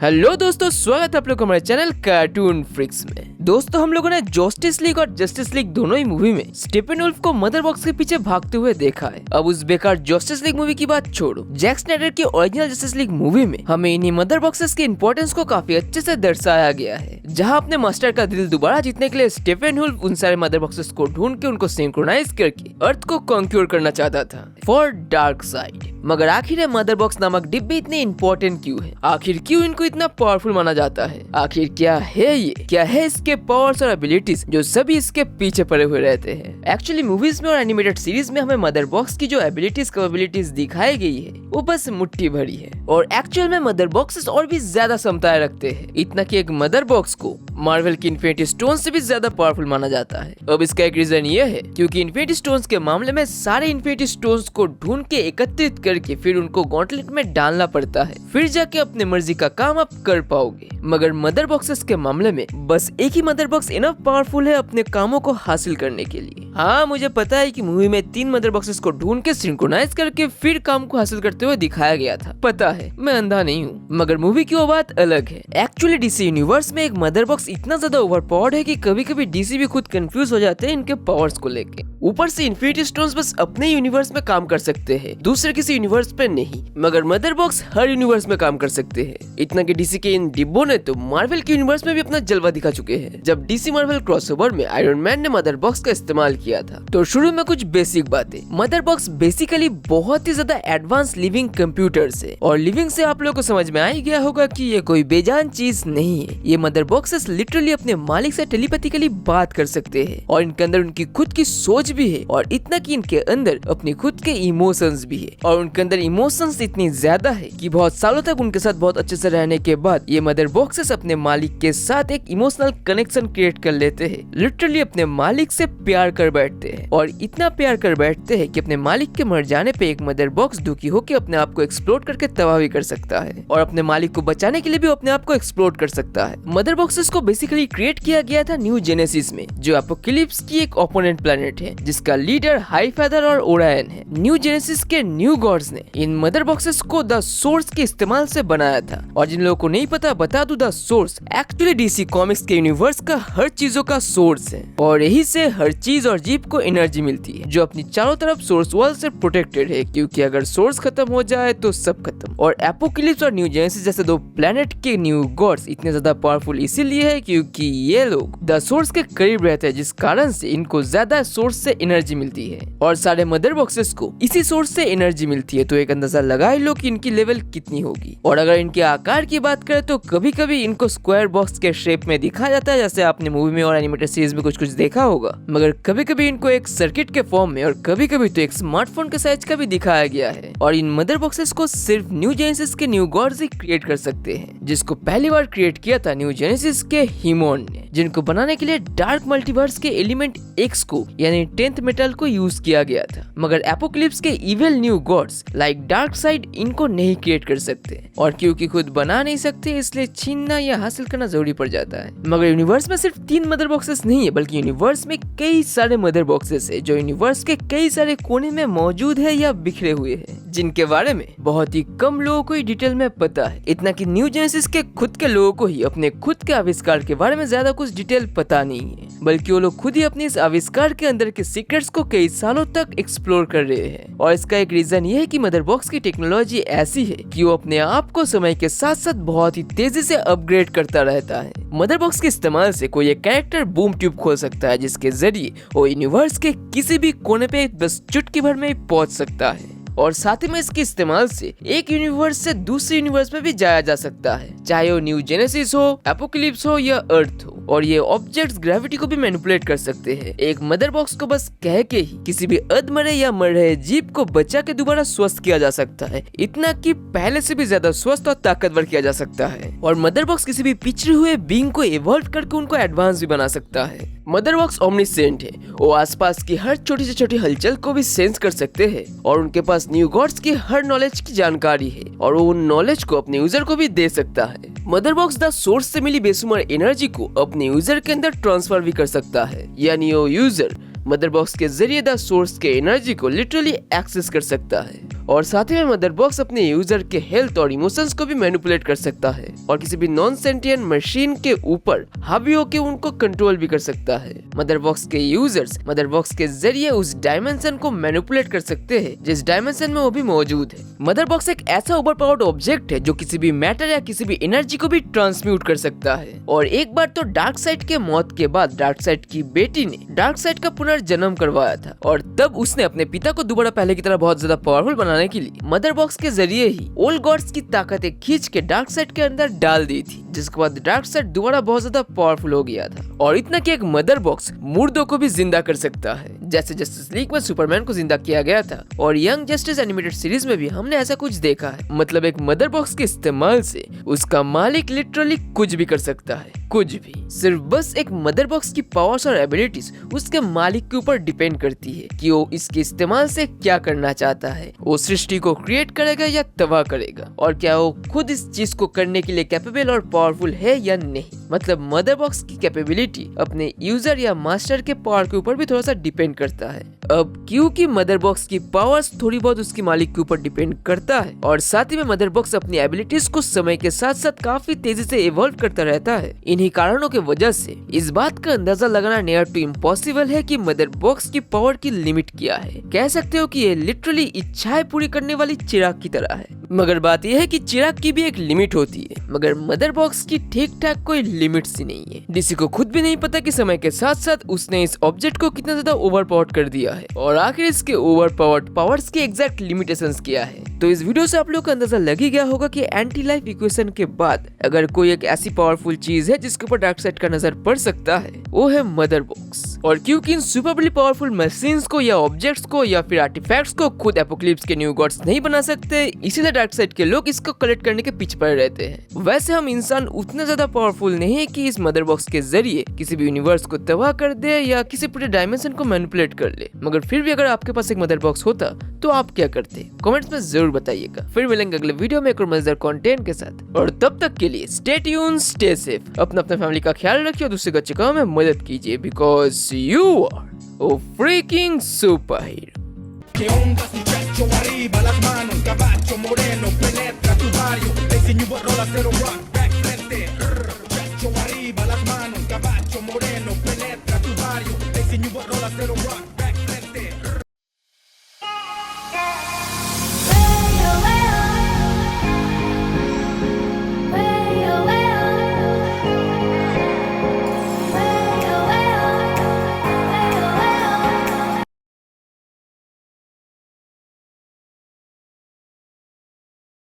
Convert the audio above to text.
Hello दोस्तों, स्वागत है आप लोग हमारे चैनल कार्टून फ्रिक्स में। दोस्तों, हम लोगों ने जस्टिस लीग और जस्टिस लीग दोनों ही मूवी में स्टीफन वुल्फ को मदर बॉक्स के पीछे भागते हुए देखा है। अब उस बेकार जस्टिस लीग मूवी की बात छोड़ो, जैक स्नाइडर की ओरिजिनल जस्टिस लीग मूवी में हमें इन्हीं मदर बॉक्सेस की इंपॉर्टेंस को काफी अच्छे से दर्शाया गया है, जहाँ अपने मास्टर का दिल दोबारा जीतने के लिए स्टीफन वुल्फ उन सारे मदर बॉक्सेस को ढूंढ के उनको सिंक्रोनाइज करके अर्थ को कॉन्क्यूर करना चाहता था फॉर डार्क साइड। मगर आखिर ये मदर बॉक्स नामक डिब्बे इतने इंपॉर्टेंट क्यों है? आखिर क्यों इनको इतना पावरफुल माना जाता है? आखिर क्या है ये? क्या है इसके पावर्स और एबिलिटीज जो सभी इसके पीछे पड़े हुए रहते हैं? एक्चुअली मूवीज में और एनिमेटेड सीरीज में हमें मदर बॉक्स की जो एबिलिटीज कैपेबिलिटीज दिखाई गई है वो बस मुट्ठी भरी है, और एक्चुअल में मदर बॉक्सेस और भी ज्यादा क्षमताएं रखते हैं। इतना कि एक मदर बॉक्स को मार्वल की इन्फिनिटी स्टोन से भी ज्यादा पावरफुल माना जाता है। अब इसका एक रीजन ये है क्योंकि इन्फिनिटी स्टोन्स के मामले में सारे इन्फिनिटी स्टोन्स को ढूंढ के एकत्रित करके फिर उनको गॉन्टलेट में डालना पड़ता है, फिर जाके अपने मर्जी का काम आप कर पाओगे। मगर मदर बॉक्सेस के मामले में बस एक ही मदर बॉक्स इनफ पावरफुल है अपने कामों को हासिल करने के लिए। हाँ, मुझे पता है कि मूवी में 3 मदर बॉक्सेस को ढूंढ के सिंक्रोनाइज करके फिर काम को हासिल करते हुए दिखाया गया था, पता है, मैं अंधा नहीं हूँ। मगर मूवी की वो बात अलग है। एक्चुअली डीसी यूनिवर्स में एक मदर बॉक्स इतना ज्यादा ओवरपावर्ड है कि कभी कभी डीसी भी खुद कंफ्यूज हो जाते हैं इनके पावर्स को लेके। ऊपर से इन्फिनिटी स्टोन्स बस अपने यूनिवर्स में काम कर सकते हैं, दूसरे किसी यूनिवर्स पे नहीं। मगर मदर बॉक्स हर यूनिवर्स में काम कर सकते हैं। इतना कि डीसी के इन डिब्बों ने तो मार्वल के यूनिवर्स में भी अपना जलवा दिखा चुके हैं। जब डीसी मार्वल क्रॉसओवर में आयरन मैन ने मदर बॉक्स का इस्तेमाल किया था, तो शुरू में कुछ बेसिक बातें। मदर बॉक्स बेसिकली बहुत ही ज्यादा एडवांस लिविंग कंप्यूटर्स है, और लिविंग से आप लोगों को समझ में आ ही गया होगा कि ये कोई बेजान चीज नहीं है। ये मदर बॉक्सेस लिटरली अपने मालिक से टेलीपैथिकली बात कर सकते हैं, और इनके अंदर उनकी खुद की सोच भी है, और इतना कि इनके अंदर अपने खुद के इमोशंस भी है। और उनके अंदर इमोशंस इतनी ज्यादा है कि बहुत सालों तक उनके साथ बहुत अच्छे से रहने के बाद ये मदर बॉक्सेस अपने मालिक के साथ एक इमोशनल कनेक्शन क्रिएट कर लेते हैं। लिटरली अपने मालिक से प्यार कर बैठते हैं, और इतना प्यार कर बैठते हैं कि अपने मालिक के मर जाने पे एक मदर बॉक्स दुखी होकर अपने आप को एक्सप्लोड करके तबाह भी कर सकता है, और अपने मालिक को बचाने के लिए भी अपने आप को एक्सप्लोड कर सकता है। मदर बॉक्सेस को बेसिकली क्रिएट किया गया था न्यू जेनेसिस में, जो एपोकलिप्स की एक ओपोनेंट प्लेनेट है, जिसका लीडर हाई फेदर और ओरायन है। न्यू जेनेसिस के न्यू गॉड्स ने इन मदर बॉक्सेस को द सोर्स के इस्तेमाल से बनाया था। और जिन लोगों को नहीं पता, बता दूं, the source actually DC comics के यूनिवर्स का हर चीजों का सोर्स है, और यही से हर चीज और जीव को एनर्जी मिलती है, जो अपनी चारों तरफ सोर्स वॉल से प्रोटेक्टेड है, क्योंकि अगर सोर्स खत्म हो जाए तो सब खत्म। और एपोकलिप्स और न्यू जेनेसिस जैसे 2 प्लेनेट के न्यू गॉड्स इतने ज्यादा पावरफुल इसीलिए है क्योंकि ये लोग द सोर्स के करीब रहते हैं, जिस कारण से इनको ज्यादा सोर्स से एनर्जी मिलती है, और सारे मदर बॉक्सेस को इसी सोर्स से एनर्जी मिलती है। तो एक अंदाजा लगा ही लो कि इनकी लेवल कितनी होगी। और अगर इनके आकार की बात करें तो कभी कभी इनको स्क्वायर बॉक्स के शेप में दिखाया जाता है, जैसे आपने मूवी में और एनिमेटेड सीरीज में कुछ देखा होगा। मगर कभी कभी इनको एक सर्किट के फॉर्म में, और कभी कभी तो एक स्मार्टफोन के साइज का भी दिखाया गया है। और इन मदर बॉक्सेस को सिर्फ न्यू जेनेसिस के न्यू गॉड्स ही क्रिएट कर सकते हैं, जिसको पहली बार क्रिएट किया था न्यू जेनेसिस के हीमोन ने, जिनको बनाने के लिए डार्क मल्टीवर्स के एलिमेंट एक्स को यानी 10th मेटल को यूज किया गया था। मगर एपोकलिप्स के evil new gods like dark side इनको नहीं क्रिएट कर सकते, और क्योंकि खुद बना नहीं सकते इसलिए छीनना या हासिल करना जरूरी पड़ जाता है। मगर यूनिवर्स में सिर्फ 3 मदर बॉक्सेस नहीं है, बल्कि यूनिवर्स में कई सारे मदर बॉक्सेस है, जो यूनिवर्स के कई सारे कोने में मौजूद है या बिखरे हुए हैं, जिनके बारे में बहुत ही कम लोगों को ही डिटेल में पता है। इतना कि न्यू जेनेसिस के खुद के लोगों को ही अपने खुद के आविष्कार के बारे में ज्यादा कुछ डिटेल पता नहीं है, बल्कि वो लोग खुद ही अपने इस आविष्कार के अंदर के सीक्रेट्स को कई सालों तक एक्सप्लोर कर रहे हैं। और इसका एक रीजन ये है कि मदर बॉक्स की टेक्नोलॉजी ऐसी है कि वो अपने आप को समय के साथ साथ बहुत ही तेजी से अपग्रेड करता रहता है। मदर बॉक्स के इस्तेमाल से कोई एक कैरेक्टर बूम ट्यूब खोल सकता है, जिसके जरिए वो यूनिवर्स के किसी भी कोने पे बस चुटकी भर में पहुंच सकता है। और साथ ही में इसके इस्तेमाल से एक यूनिवर्स से दूसरे यूनिवर्स में भी जाया जा सकता है, चाहे वो न्यू जेनेसिस हो, एपोकलिप्स हो या अर्थ हो। और ये ऑब्जेक्ट्स ग्रेविटी को भी मैनिपुलेट कर सकते हैं। एक मदर बॉक्स को बस कह के ही किसी भी अधमरे या मर रहे जीव को बचा के दोबारा स्वस्थ किया जा सकता है, इतना कि पहले से भी ज्यादा स्वस्थ और ताकतवर किया जा सकता है। और मदर बॉक्स किसी भी पिछड़े हुए बीइंग को इवॉल्व करके उनको एडवांस भी बना सकता है। मदर बॉक्स ओमनीसेंट है, वो आसपास की हर छोटी से छोटी हलचल को भी सेंस कर सकते हैं, और उनके पास न्यू गॉड्स की हर नॉलेज की जानकारी है, और वो उन नॉलेज को अपने यूजर को भी दे सकता है। मदर बॉक्स द सोर्स से मिली बेशुमार एनर्जी को अपने यूजर के अंदर ट्रांसफर भी कर सकता है, यानी वो यूजर मदर बॉक्स के जरिए द सोर्स के एनर्जी को लिटरली एक्सेस कर सकता है। और साथ ही में मदर बॉक्स अपने यूजर के हेल्थ और इमोशंस को भी मैनिपुलेट कर सकता है और किसी भी नॉन सेंटिएंट मशीन के ऊपर हावी होकर उनको कंट्रोल भी कर सकता है। मदर बॉक्स के यूजर्स मदर बॉक्स के जरिए उस डायमेंशन को मैनिपुलेट कर सकते हैं जिस डायमेंशन में वो भी मौजूद है। मदर बॉक्स एक ऐसा ओवर पावर्ड ऑब्जेक्ट है जो किसी भी मैटर या किसी भी एनर्जी को भी ट्रांसम्यूट कर सकता है। और एक बार तो डार्क साइड के मौत के बाद डार्क साइड की बेटी ने डार्क साइड का पुनर्जन्म करवाया था और तब उसने अपने पिता को दोबारा पहले की तरह बहुत ज्यादा पावरफुल बनाने के लिए मदर बॉक्स के जरिए ही ओल्ड गॉड्स की ताकतें खींच के डार्क साइड के अंदर डाल दी थी, जिसके बाद डार्क साइड दोबारा बहुत ज्यादा पावरफुल हो गया था। और इतना कि एक मदर बॉक्स मुर्दों को भी जिंदा कर सकता है, जैसे जस्टिस लीग में सुपरमैन को जिंदा किया गया था और यंग जस्टिस एनिमेटेड सीरीज में भी हमने ऐसा कुछ देखा है। मतलब एक मदर बॉक्स के इस्तेमाल से उसका मालिक लिटरली कुछ भी कर सकता है, कुछ भी। सिर्फ बस एक मदर बॉक्स की पावर्स और एबिलिटीज उसके मालिक के ऊपर डिपेंड करती है कि वो इसके इस्तेमाल से क्या करना चाहता है। वो सृष्टि को क्रिएट करेगा या तबाह करेगा, और क्या वो खुद इस चीज को करने के लिए कैपेबल और पावरफुल है या नहीं। मतलब मदर बॉक्स की कैपेबिलिटी अपने यूजर या मास्टर के पावर के ऊपर भी थोड़ा सा डिपेंड करता है। अब क्योंकि मदर बॉक्स की पावर्स थोड़ी बहुत उसकी मालिक के ऊपर डिपेंड करता है और साथ ही में मदर बॉक्स अपनी एबिलिटीज को समय के साथ साथ काफी तेजी से इवॉल्व करता रहता है, इन्हीं कारणों की वजह से इस बात का अंदाजा लगाना नियर टू इम्पॉसिबल है कि मदर बॉक्स की पावर की लिमिट क्या है। कह सकते हो कि ये लिटरली इच्छाएं पूरी करने वाली चिराग की तरह है। मगर बात यह है कि चिराग की भी एक लिमिट होती है, मगर मदर बॉक्स की ठीक ठाक कोई लिमिट्स ही नहीं है। डीसी को खुद भी नहीं पता कि समय के साथ साथ उसने इस ऑब्जेक्ट को कितना ज्यादा ओवरपावर्ड कर दिया है और आखिर इसके ओवरपावर्ड पावर्स की एग्जैक्ट लिमिटेशंस क्या है। तो इस वीडियो से आप लोग को अंदाजा लग ही गया होगा कि एंटी लाइफ इक्वेशन के बाद अगर कोई एक ऐसी पावरफुल चीज है जिसके ऊपर डार्क साइड का नजर पड़ सकता है, वो है मदर बॉक्स। और क्योंकि इन सुपरली पावरफुल मशीन्स को या ऑब्जेक्ट्स को या फिर आर्टिफैक्ट्स को खुद एपोकलिप्स के न्यू गॉड्स नहीं बना सकते, इसीलिए डार्क साइड के लोग इसको कलेक्ट करने के पीछे पड़े रहते हैं। वैसे हम इंसान उतने ज्यादा पावरफुल नहीं है कि इस मदर बॉक्स के जरिए किसी भी यूनिवर्स को तबाह कर दे या किसी पूरे डायमेंशन को मैनिपुलेट कर ले। मगर फिर भी अगर आपके पास एक मदर बॉक्स होता तो आप क्या करते? कमेंट्स में जरूर बताइएगा। फिर मिलेंगे अगले वीडियो में एक और मजेदार कंटेंट के साथ, और तब तक के लिए स्टे ट्यून्ड, स्टे सेफ, अपना फैमिली का ख्याल रखिए और दूसरे को अच्छे कामों में मदद कीजिए, because you are a freaking superhero.